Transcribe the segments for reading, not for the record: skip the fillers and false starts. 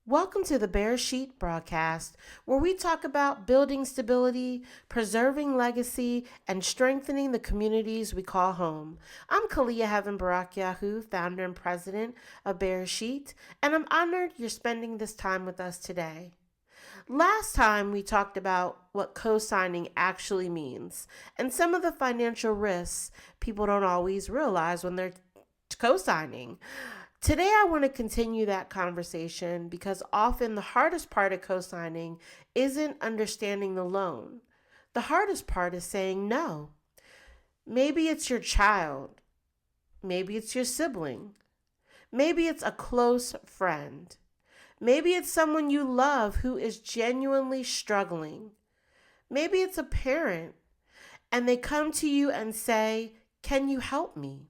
Welcome to the Bear Sheet broadcast, where we talk about building stability, preserving legacy, and strengthening the communities we call home. I'm Kalia Heaven Barakyahu, founder and president of Bear Sheet, and I'm honored you're spending this time with us today. Last time we talked about what co-signing actually means and some of the financial risks people don't always realize when they're co-signing. Today, I want to continue that conversation because often the hardest part of co-signing isn't understanding the loan. The hardest part is saying no. Maybe it's your child. Maybe it's your sibling. Maybe it's a close friend. Maybe it's someone you love who is genuinely struggling. Maybe it's a parent and they come to you and say, "Can you help me?"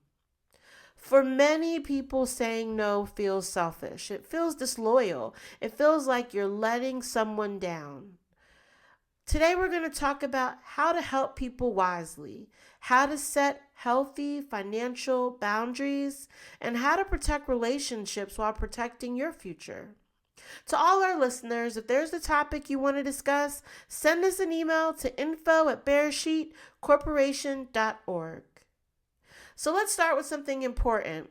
For many people, saying no feels selfish. It feels disloyal. It feels like you're letting someone down. Today, we're going to talk about how to help people wisely, how to set healthy financial boundaries, and how to protect relationships while protecting your future. To all our listeners, if there's a topic you want to discuss, send us an email to info@bearsheetcorporation.org. So let's start with something important.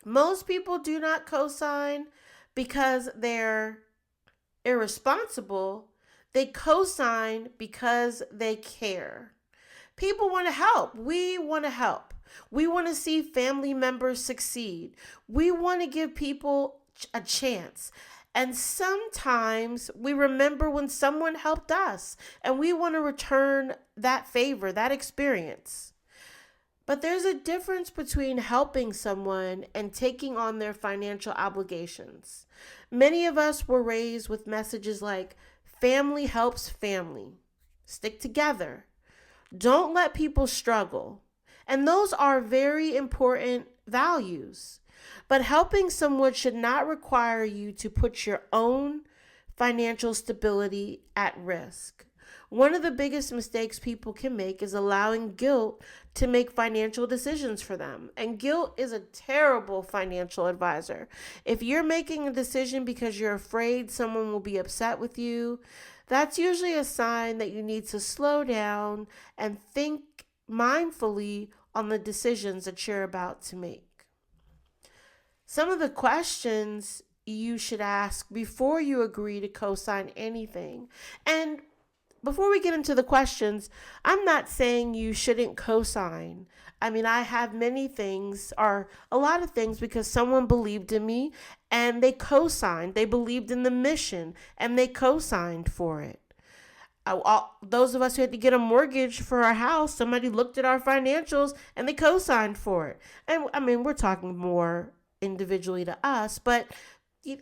Most people do not co-sign because they're irresponsible. They co-sign because they care. People want to help. We want to help. We want to see family members succeed. We want to give people a chance. And sometimes we remember when someone helped us and we want to return that favor, that experience. But there's a difference between helping someone and taking on their financial obligations. Many of us were raised with messages like, family helps family. Stick together. Don't let people struggle. And those are very important values. But helping someone should not require you to put your own financial stability at risk. One of the biggest mistakes people can make is allowing guilt to make financial decisions for them. And guilt is a terrible financial advisor. If you're making a decision because you're afraid someone will be upset with you, that's usually a sign that you need to slow down and think mindfully on the decisions that you're about to make. Some of the questions you should ask before you agree to co-sign anything. And before we get into the questions, I'm not saying you shouldn't co-sign. I mean, I have many things, or a lot of things, because someone believed in me and they co-signed. They believed in the mission and they co-signed for it. Those of us who had to get a mortgage for our house, somebody looked at our financials and they co-signed for it. And I mean, we're talking more individually to us, but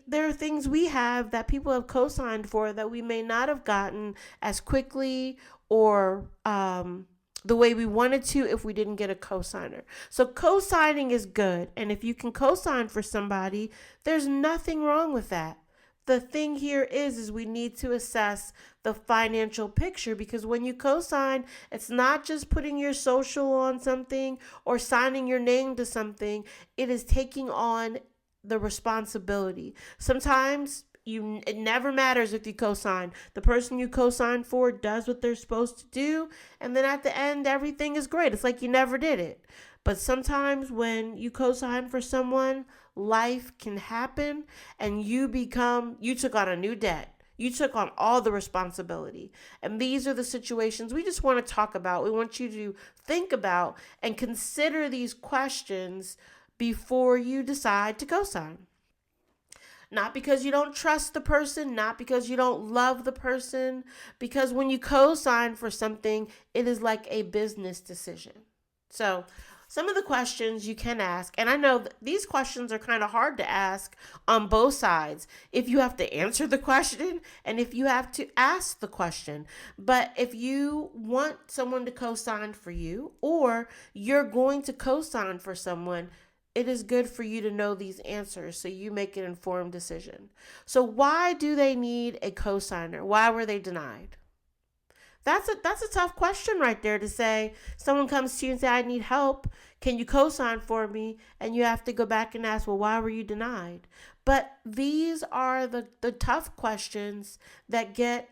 there are things we have that people have co-signed for that we may not have gotten as quickly or the way we wanted to if we didn't get a co-signer. So co-signing is good. And if you can co-sign for somebody, there's nothing wrong with that. The thing here is we need to assess the financial picture, because when you co-sign, it's not just putting your social on something or signing your name to something. It is taking on the responsibility. Sometimes it never matters if you co-sign. The person you co-sign for does what they're supposed to do, and then at the end, everything is great. It's like you never did it. But sometimes when you co-sign for someone, life can happen and you took on a new debt. You took on all the responsibility. And these are the situations we just want to talk about. We want you to think about and consider these questions before you decide to co-sign. Not because you don't trust the person, not because you don't love the person, because when you co-sign for something, it is like a business decision. So some of the questions you can ask, and I know these questions are kind of hard to ask on both sides, if you have to answer the question and if you have to ask the question. But if you want someone to co-sign for you, or you're going to co-sign for someone, it is good for you to know these answers so you make an informed decision. So why do they need a co-signer? Why were they denied? That's a tough question right there, to say someone comes to you and say, "I need help. Can you co-sign for me?" And you have to go back and ask, "Well, why were you denied?" But these are the tough questions that get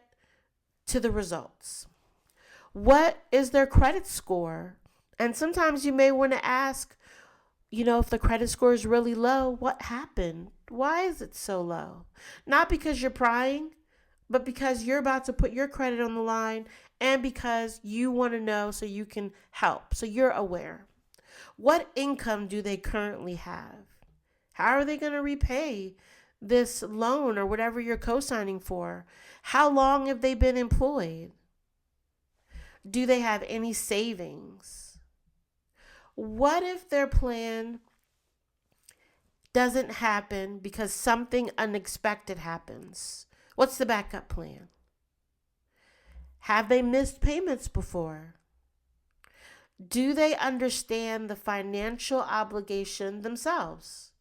to the results. What is their credit score? And sometimes you may want to ask, if the credit score is really low, what happened? Why is it so low? Not because you're prying, but because you're about to put your credit on the line and because you want to know so you can help, so you're aware. What income do they currently have? How are they going to repay this loan or whatever you're co-signing for? How long have they been employed? Do they have any savings? What if their plan doesn't happen because something unexpected happens? What's the backup plan? Have they missed payments before? Do they understand the financial obligation themselves?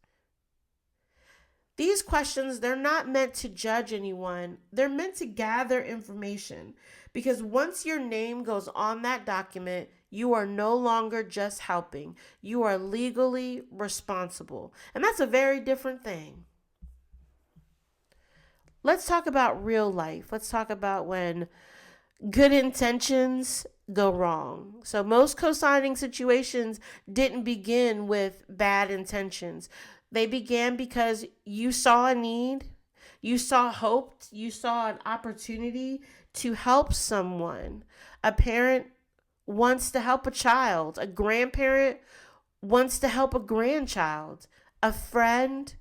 These questions, they're not meant to judge anyone. They're meant to gather information because once your name goes on that document, you are no longer just helping. You are legally responsible. And that's a very different thing. Let's talk about real life. Let's talk about when good intentions go wrong. So most co-signing situations didn't begin with bad intentions. They began because you saw a need, you saw hope, you saw an opportunity to help someone. A parent wants to help a child, a grandparent wants to help a grandchild, a friend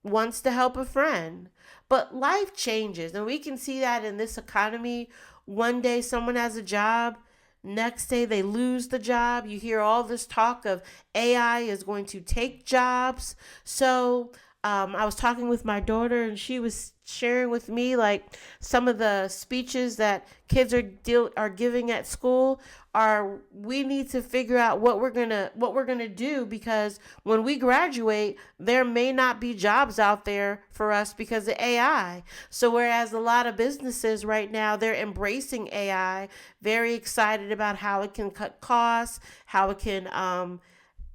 wants to help a friend. But life changes, and we can see that in this economy. One day someone has a job, next day they lose the job. You hear all this talk of AI is going to take jobs. So I was talking with my daughter and she was sharing with me like some of the speeches that kids are giving at school are we need to figure out what we're gonna do because when we graduate there may not be jobs out there for us because of AI. So whereas a lot of businesses right now they're embracing AI, very excited about how it can cut costs, how it can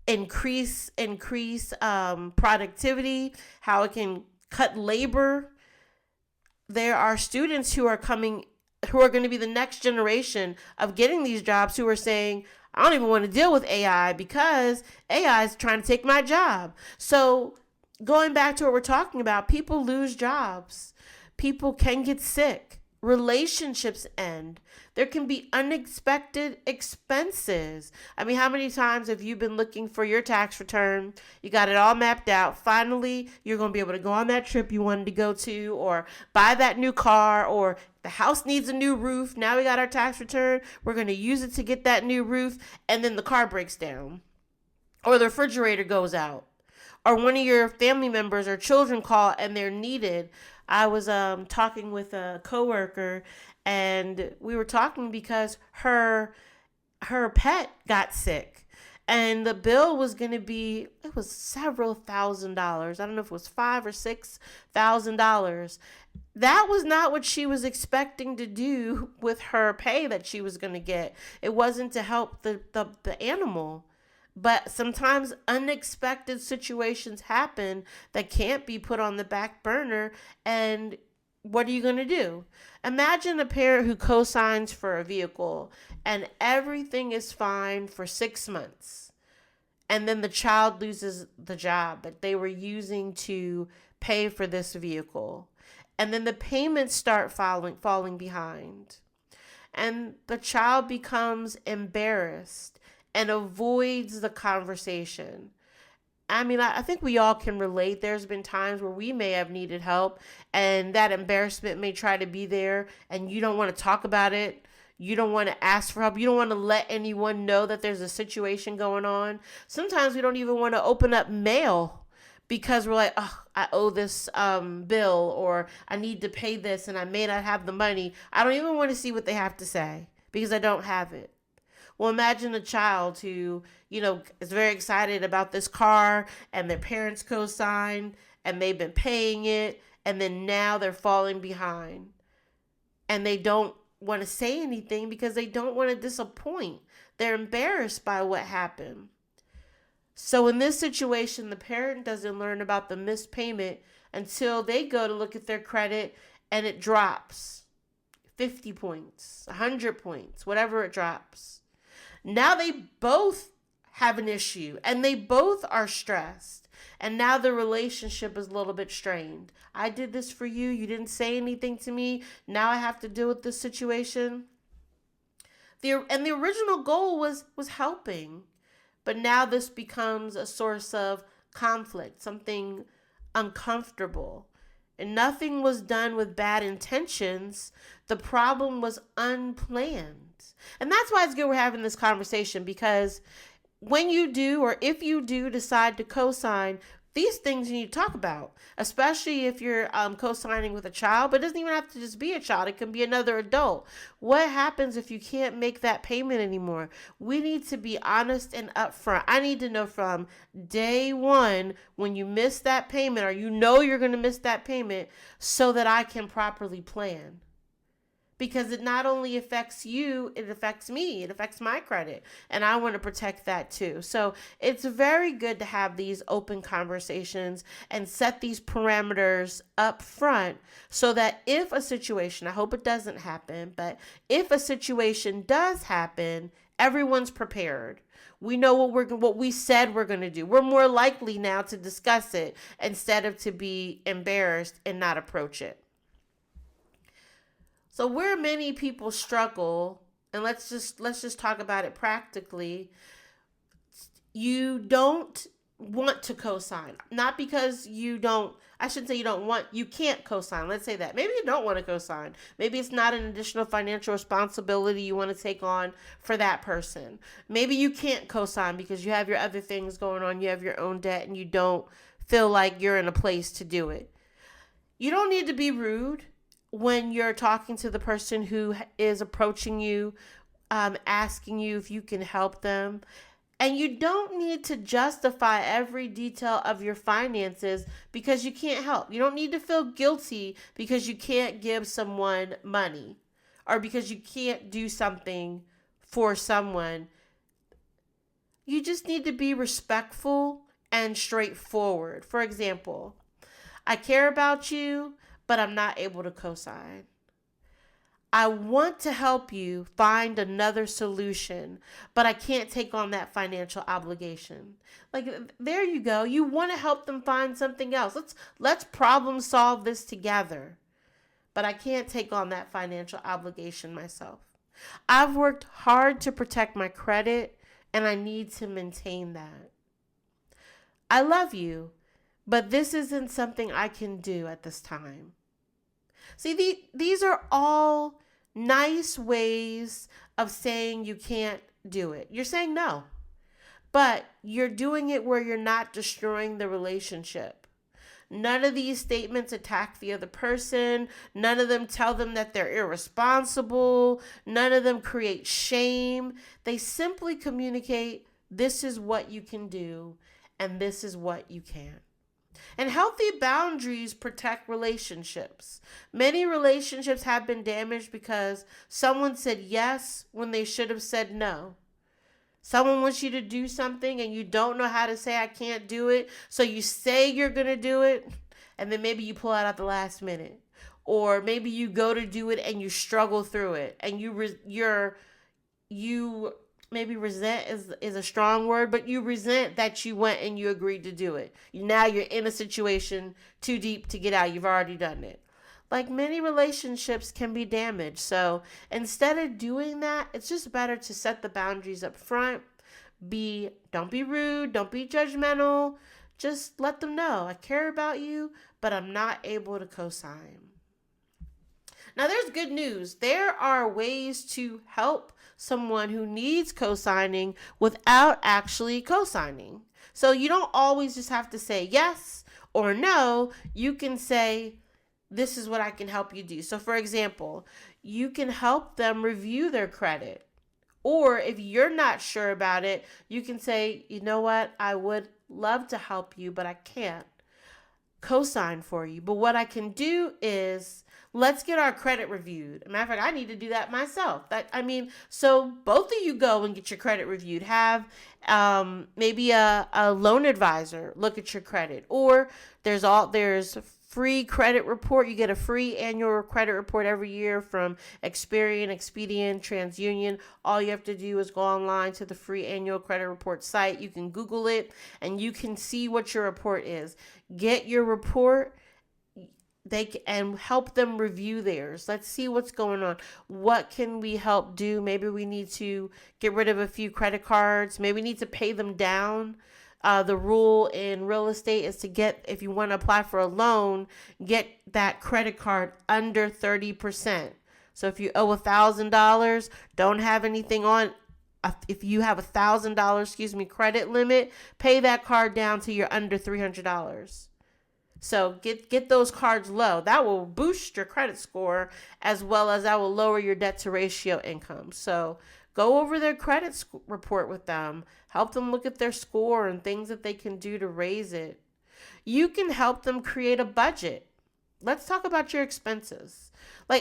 increase productivity, how it can cut labor. There are students who are going to be the next generation of getting these jobs who are saying, I don't even want to deal with AI because AI is trying to take my job. So going back to what we're talking about, people lose jobs. People can get sick. Relationships end. There can be unexpected expenses. I mean, how many times have you been looking for your tax return? You got it all mapped out. Finally, you're going to be able to go on that trip you wanted to go to or buy that new car or the house needs a new roof. Now we got our tax return. We're going to use it to get that new roof. And then the car breaks down or the refrigerator goes out or one of your family members or children call and they're needed. I was talking with a coworker and we were talking because her pet got sick and the bill was going to be, it was several $1,000s. I don't know if it was $5,000 or $6,000. That was not what she was expecting to do with her pay that she was going to get. It wasn't to help the animal. But sometimes unexpected situations happen that can't be put on the back burner. And what are you going to do? Imagine a parent who co-signs for a vehicle and everything is fine for 6 months. And then the child loses the job that they were using to pay for this vehicle. And then the payments start falling behind. And the child becomes embarrassed and avoids the conversation. I mean, I think we all can relate. There's been times where we may have needed help and that embarrassment may try to be there and you don't want to talk about it. You don't want to ask for help. You don't want to let anyone know that there's a situation going on. Sometimes we don't even want to open up mail because we're like, oh, I owe this bill or I need to pay this and I may not have the money. I don't even want to see what they have to say because I don't have it. Well, imagine a child who, is very excited about this car and their parents co-signed and they've been paying it and then now they're falling behind and they don't want to say anything because they don't want to disappoint. They're embarrassed by what happened. So in this situation, the parent doesn't learn about the missed payment until they go to look at their credit and it drops 50 points, 100 points, whatever it drops. Now they both have an issue and they both are stressed. And now the relationship is a little bit strained. I did this for you. You didn't say anything to me. Now I have to deal with this situation. The original goal was helping. But now this becomes a source of conflict, something uncomfortable. And nothing was done with bad intentions. The problem was unplanned. And that's why it's good we're having this conversation, because when you do, or if you do decide to co-sign, these things you need to talk about, especially if you're co-signing with a child. But it doesn't even have to just be a child. It can be another adult. What happens if you can't make that payment anymore? We need to be honest and upfront. I need to know from day one when you miss that payment, or you know you're going to miss that payment, so that I can properly plan. Because it not only affects you, it affects me, it affects my credit, and I want to protect that too. So it's very good to have these open conversations and set these parameters up front, so that if a situation, I hope it doesn't happen, but if a situation does happen, everyone's prepared. We know what we said we're going to do. We're more likely now to discuss it instead of to be embarrassed and not approach it. So where many people struggle, and let's just talk about it practically, you don't want to co-sign. Not because you don't, I shouldn't say you don't want, you can't co-sign. Let's say that. Maybe you don't want to co-sign. Maybe it's not an additional financial responsibility you want to take on for that person. Maybe you can't co-sign because you have your other things going on. You have your own debt and you don't feel like you're in a place to do it. You don't need to be rude when you're talking to the person who is approaching you, asking you if you can help them. And you don't need to justify every detail of your finances because you can't help. You don't need to feel guilty because you can't give someone money, or because you can't do something for someone. You just need to be respectful and straightforward. For example, I care about you, but I'm not able to co-sign. I want to help you find another solution, but I can't take on that financial obligation. Like, there you go. You want to help them find something else. Let's problem solve this together. But I can't take on that financial obligation myself. I've worked hard to protect my credit, and I need to maintain that. I love you, but this isn't something I can do at this time. See, these are all nice ways of saying you can't do it. You're saying no, but you're doing it where you're not destroying the relationship. None of these statements attack the other person. None of them tell them that they're irresponsible. None of them create shame. They simply communicate, this is what you can do, and this is what you can't. And healthy boundaries protect relationships. Many relationships have been damaged because someone said yes when they should have said no. Someone wants you to do something and you don't know how to say, I can't do it. So you say you're going to do it, and then maybe you pull out at the last minute. Or maybe you go to do it and you struggle through it. And you maybe resent is a strong word, but you resent that you went and you agreed to do it. Now you're in a situation too deep to get out. You've already done it. Like, many relationships can be damaged. So instead of doing that, it's just better to set the boundaries up front. Don't be rude. Don't be judgmental. Just let them know, I care about you, but I'm not able to co-sign. Now, there's good news. There are ways to help someone who needs co-signing without actually co-signing. So you don't always just have to say yes or no. You can say, this is what I can help you do. So, for example, you can help them review their credit. Or if you're not sure about it, you can say, you know what, I would love to help you, but I can't co-sign for you. But what I can do is, let's get our credit reviewed. As a matter of fact, I need to do that myself. So both of you go and get your credit reviewed. Have maybe a loan advisor look at your credit. Or there's free credit report. You get a free annual credit report every year from Experian, Expedient, TransUnion. All you have to do is go online to the free annual credit report site. You can Google it and you can see what your report is. Get your report and help them review theirs. Let's see what's going on. What can we help do? Maybe we need to get rid of a few credit cards. Maybe we need to pay them down. The rule in real estate is to get, if you want to apply for a loan, get that credit card under 30%. So if you owe $1,000, don't have anything on. If you have $1,000, credit limit, pay that card down to you're under $300. So get those cards low. That will boost your credit score, as well as that will lower your debt to ratio income. So go over their credit report with them. Help them look at their score and things that they can do to raise it. You can help them create a budget. Let's talk about your expenses.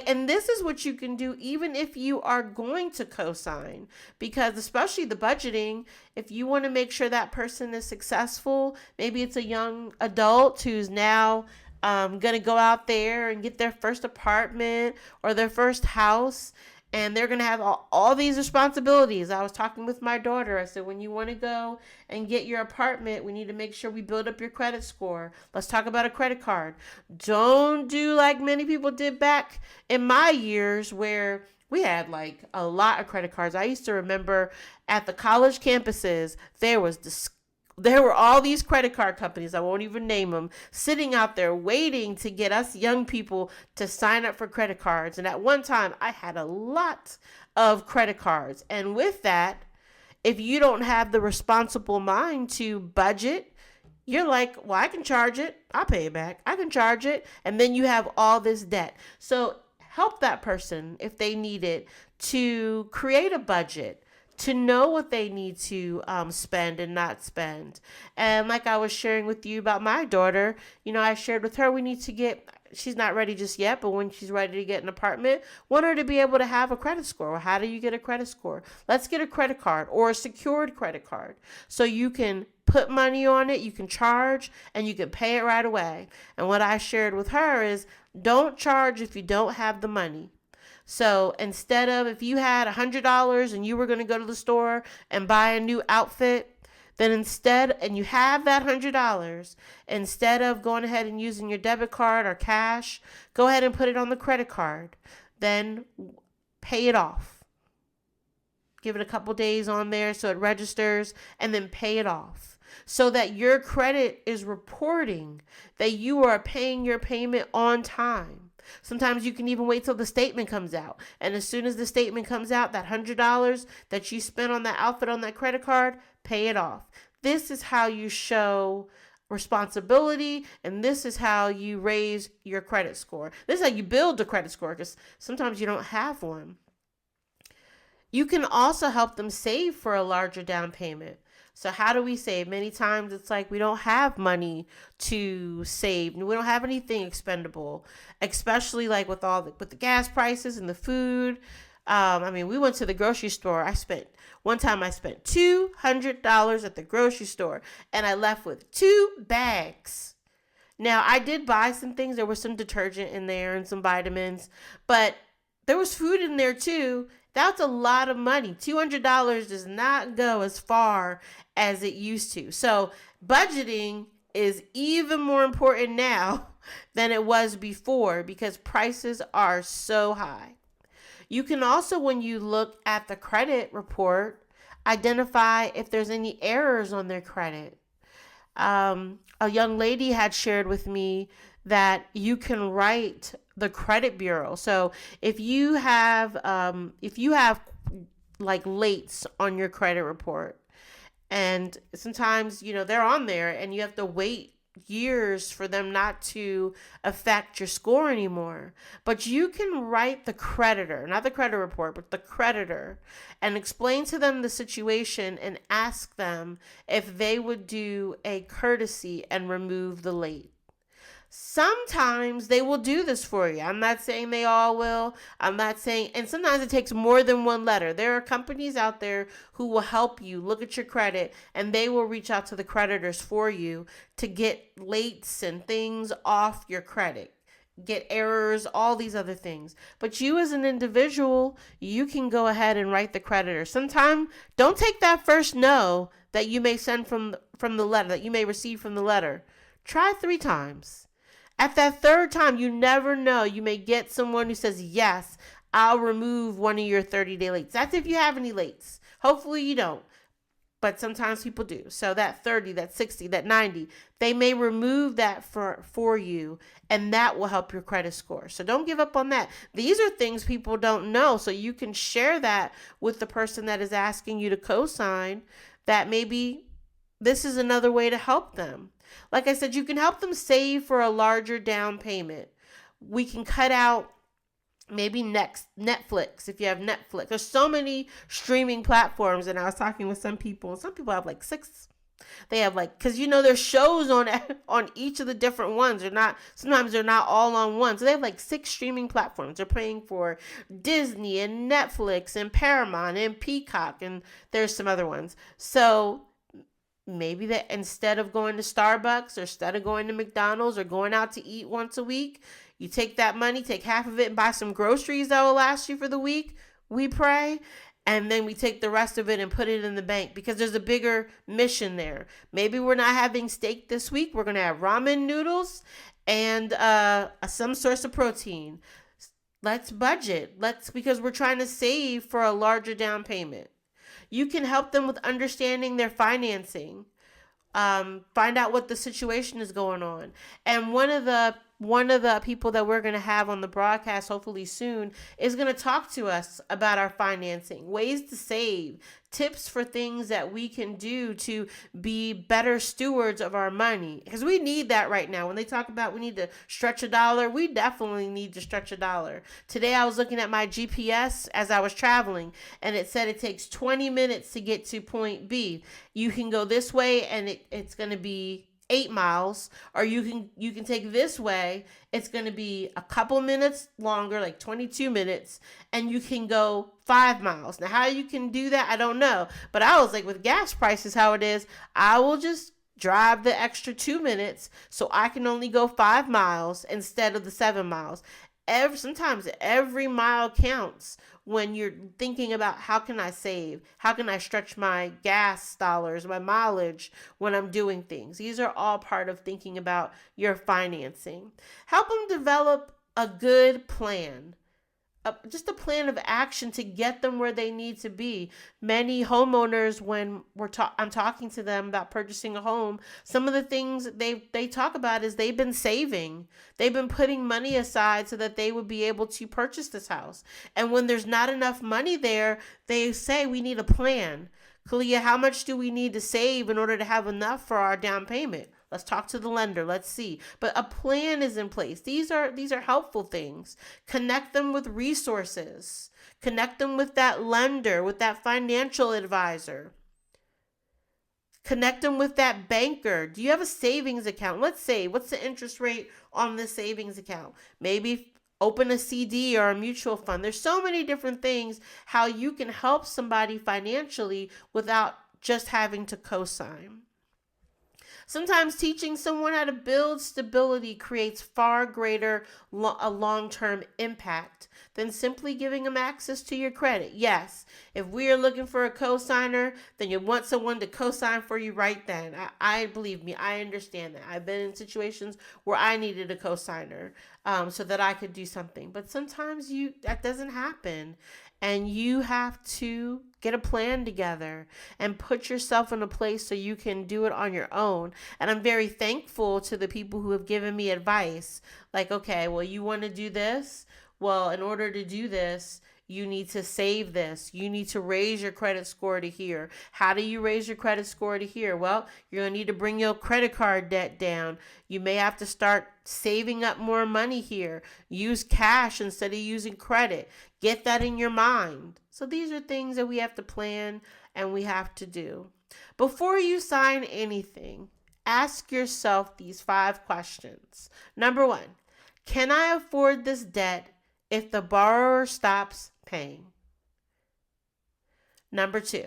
And this is what you can do even if you are going to co-sign, because especially the budgeting, if you want to make sure that person is successful, maybe it's a young adult who's now going to go out there and get their first apartment or their first house, and they're going to have all these responsibilities. I was talking with my daughter. I said, when you want to go and get your apartment, we need to make sure we build up your credit score. Let's talk about a credit card. Don't do like many people did back in my years where we had a lot of credit cards. I used to remember at the college campuses, there were all these credit card companies, I won't even name them, sitting out there waiting to get us young people to sign up for credit cards. And at one time, I had a lot of credit cards. And with that, if you don't have the responsible mind to budget, you're like, well, I can charge it. I'll pay it back. I can charge it. And then you have all this debt. So help that person, if they need it, to create a budget, to know what they need to spend and not spend. And like I was sharing with you about my daughter, I shared with her, she's not ready just yet, but when she's ready to get an apartment, want her to be able to have a credit score. Well, how do you get a credit score? Let's get a credit card or a secured credit card. So you can put money on it, you can charge, and you can pay it right away. And what I shared with her is, don't charge if you don't have the money. So instead of, if you had $100 and you were going to go to the store and buy a new outfit, then and you have that $100, instead of going ahead and using your debit card or cash, go ahead and put it on the credit card. Then pay it off. Give it a couple days on there so it registers, and then pay it off, so that your credit is reporting that you are paying your payment on time. Sometimes you can even wait till the statement comes out. And as soon as the statement comes out, that $100 that you spent on that outfit on that credit card, pay it off. This is how you show responsibility, and this is how you raise your credit score. This is how you build a credit score, because sometimes you don't have one. You can also help them save for a larger down payment. So how do we save? Many times it's like we don't have money to save. We don't have anything expendable, especially with the gas prices and the food. We went to the grocery store. One time I spent $200 at the grocery store, and I left with 2 bags. Now, I did buy some things. There was some detergent in there and some vitamins, but there was food in there too. That's a lot of money. $200 does not go as far as it used to. So budgeting is even more important now than it was before, because prices are so high. You can also, when you look at the credit report, identify if there's any errors on their credit. A young lady had shared with me that you can write the credit bureau. So if you have lates on your credit report, and sometimes they're on there and you have to wait years for them not to affect your score anymore, but you can write the creditor, not the credit report, but the creditor, and explain to them the situation and ask them if they would do a courtesy and remove the late. Sometimes they will do this for you. I'm not saying they all will. I'm not saying, and sometimes it takes more than one letter. There are companies out there who will help you look at your credit, and they will reach out to the creditors for you to get lates and things off your credit, get errors, all these other things. But you as an individual, you can go ahead and write the creditor. Sometimes don't take that first no that you may send from the letter, that you may receive from the letter. Try 3 times. At that third time, you never know. You may get someone who says, yes, I'll remove one of your 30-day lates. That's if you have any lates. Hopefully you don't. But sometimes people do. So that 30, that 60, that 90, they may remove that for you, and that will help your credit score. So don't give up on that. These are things people don't know. So you can share that with the person that is asking you to co-sign, that maybe this is another way to help them. Like I said, you can help them save for a larger down payment. We can cut out maybe next Netflix, if you have Netflix. There's so many streaming platforms, and I was talking with some people, and some people have like 6. They have like, because there's shows on each of the different ones. Sometimes they're not all on one. So they have like 6 streaming platforms. They're paying for Disney and Netflix and Paramount and Peacock, and there's some other ones. So maybe that instead of going to Starbucks, or instead of going to McDonald's, or going out to eat once a week, you take that money, take half of it and buy some groceries that will last you for the week, we pray. And then we take the rest of it and put it in the bank, because there's a bigger mission there. Maybe we're not having steak this week. We're going to have ramen noodles and some source of protein. Let's budget. Because we're trying to save for a larger down payment. You can help them with understanding their financing. Find out what the situation is going on. And one of the people that we're going to have on the broadcast hopefully soon is going to talk to us about our financing, ways to save, tips for things that we can do to be better stewards of our money. Because we need that right now. When they talk about we need to stretch a dollar, we definitely need to stretch a dollar. Today I was looking at my GPS as I was traveling, and it said it takes 20 minutes to get to point B. You can go this way and it's going to be 8 miles, or you can take this way. It's going to be a couple minutes longer, like 22 minutes, and you can go 5 miles. Now, how you can do that, I don't know. But I was like, with gas prices, how it is, I will just drive the extra 2 minutes so I can only go 5 miles instead of the 7 miles. Sometimes every mile counts when you're thinking about how can I save? How can I stretch my gas dollars, my mileage when I'm doing things? These are all part of thinking about your financing. Help them develop a good plan. Just a plan of action to get them where they need to be. Many homeowners, when I'm talking to them about purchasing a home, some of the things they talk about is they've been saving. They've been putting money aside so that they would be able to purchase this house. And when there's not enough money there, they say we need a plan. Kalia, how much do we need to save in order to have enough for our down payment? Let's talk to the lender. Let's see. But a plan is in place. These are helpful things. Connect them with resources. Connect them with that lender, with that financial advisor. Connect them with that banker. Do you have a savings account? Let's say, what's the interest rate on this savings account? Maybe open a CD or a mutual fund. There's so many different things how you can help somebody financially without just having to co-sign. Sometimes teaching someone how to build stability creates far greater a long-term impact than simply giving them access to your credit. Yes, if we are looking for a co-signer, then you want someone to co-sign for you right then. I believe me, I understand that. I've been in situations where I needed a co-signer so that I could do something. But sometimes that doesn't happen. And you have to get a plan together and put yourself in a place so you can do it on your own. And I'm very thankful to the people who have given me advice. Like, okay, well, you want to do this? Well, in order to do this, you need to save this. You need to raise your credit score to here. How do you raise your credit score to here? Well, you're going to need to bring your credit card debt down. You may have to start saving up more money here. Use cash instead of using credit. Get that in your mind. So these are things that we have to plan and we have to do. Before you sign anything, Ask yourself these 5 questions. Number 1, can I afford this debt if the borrower stops paying? Number 2,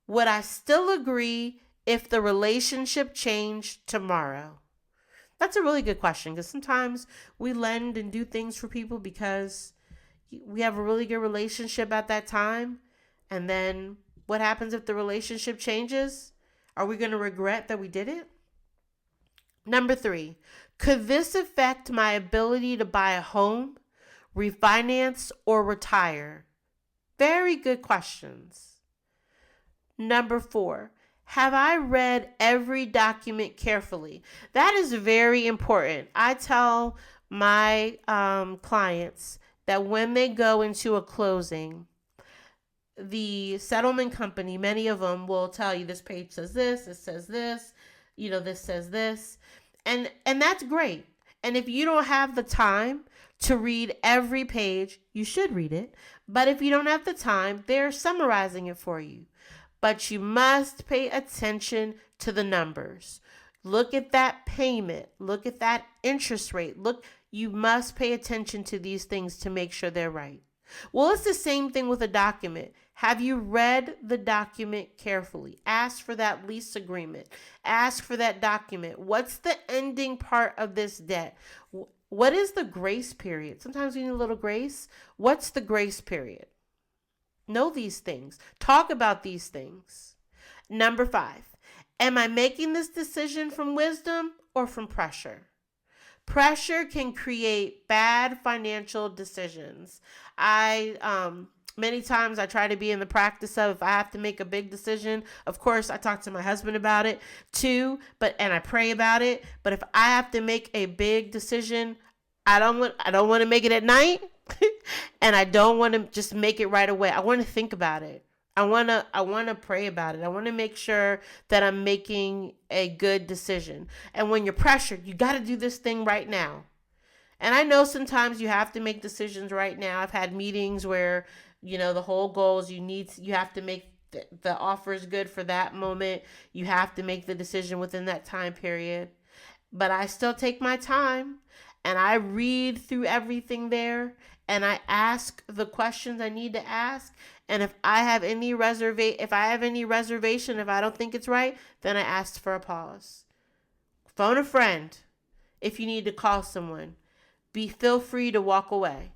would I still agree if the relationship changed tomorrow? That's a really good question, because sometimes we lend and do things for people because we have a really good relationship at that time. And then what happens if the relationship changes? Are we going to regret that we did it? Number 3, could this affect my ability to buy a home, refinance, or retire? Very good questions. Number 4, have I read every document carefully? That is very important. I tell my clients that when they go into a closing, the settlement company, many of them will tell you this page says this, it says this, this says this. And that's great. And if you don't have the time to read every page, you should read it. But if you don't have the time, they're summarizing it for you. But you must pay attention to the numbers. Look at that payment. Look at that interest rate. You must pay attention to these things to make sure they're right. Well, it's the same thing with a document. Have you read the document carefully? Ask for that lease agreement. Ask for that document. What's the ending part of this debt? What is the grace period? Sometimes we need a little grace. What's the grace period? Know these things. Talk about these things. Number 5, am I making this decision from wisdom or from pressure? Pressure can create bad financial decisions. Many times I try to be in the practice of, if I have to make a big decision, of course I talk to my husband about it too, and I pray about it. But if I have to make a big decision, I don't want to make it at night, and I don't want to just make it right away. I want to think about it. I want to pray about it. I want to make sure that I'm making a good decision. And when you're pressured, you got to do this thing right now. And I know sometimes you have to make decisions right now. I've had meetings where, the whole goal is you have to make the offers good for that moment. You have to make the decision within that time period. But I still take my time and I read through everything there and I ask the questions I need to ask. And if I have any reservation, if I don't think it's right, then I ask for a pause. Phone a friend if you need to call someone. Feel free to walk away.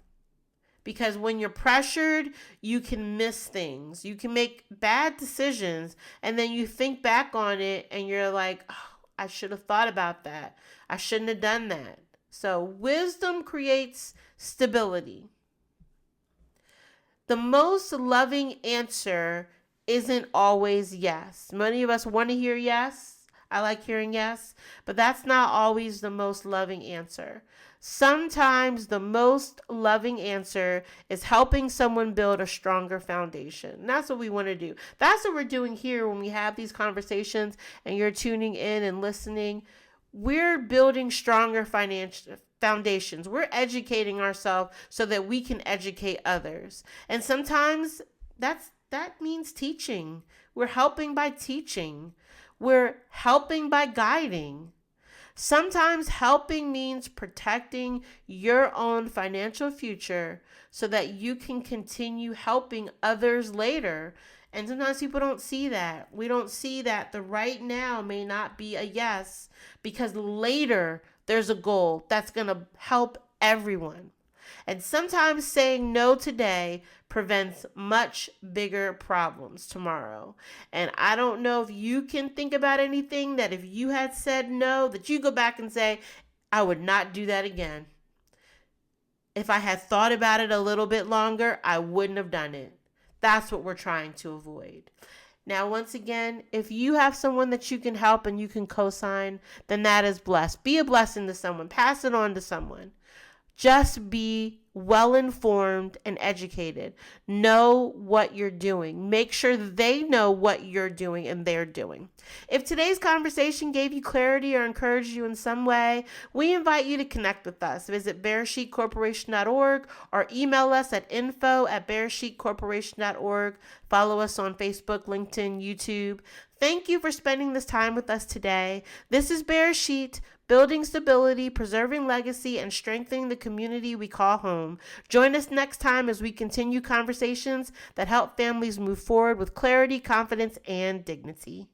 Because when you're pressured, you can miss things. You can make bad decisions, and then you think back on it and you're like, oh, I should have thought about that. I shouldn't have done that. So wisdom creates stability. The most loving answer isn't always yes. Many of us want to hear yes. I like hearing yes, but that's not always the most loving answer. Sometimes the most loving answer is helping someone build a stronger foundation. And that's what we want to do. That's what we're doing here when we have these conversations and you're tuning in and listening. We're building stronger financial foundations. We're educating ourselves so that we can educate others. And sometimes that means teaching. We're helping by teaching. We're helping by guiding. Sometimes helping means protecting your own financial future so that you can continue helping others later. And sometimes people don't see that. We don't see that the right now may not be a yes, because later there's a goal that's going to help everyone. And sometimes saying no today prevents much bigger problems tomorrow. And I don't know if you can think about anything that if you had said no, that you go back and say, I would not do that again. If I had thought about it a little bit longer, I wouldn't have done it. That's what we're trying to avoid. Now, once again, if you have someone that you can help and you can co-sign, then that is blessed. Be a blessing to someone. Pass it on to someone. Just be well-informed and educated. Know what you're doing. Make sure they know what you're doing and they're doing. If today's conversation gave you clarity or encouraged you in some way, we invite you to connect with us. Visit bearsheetcorporation.org or email us at info@bearsheetcorporation.org. Follow us on Facebook, LinkedIn, YouTube. Thank you for spending this time with us today. This is Bear Sheet, building stability, preserving legacy, and strengthening the community we call home. Join us next time as we continue conversations that help families move forward with clarity, confidence, and dignity.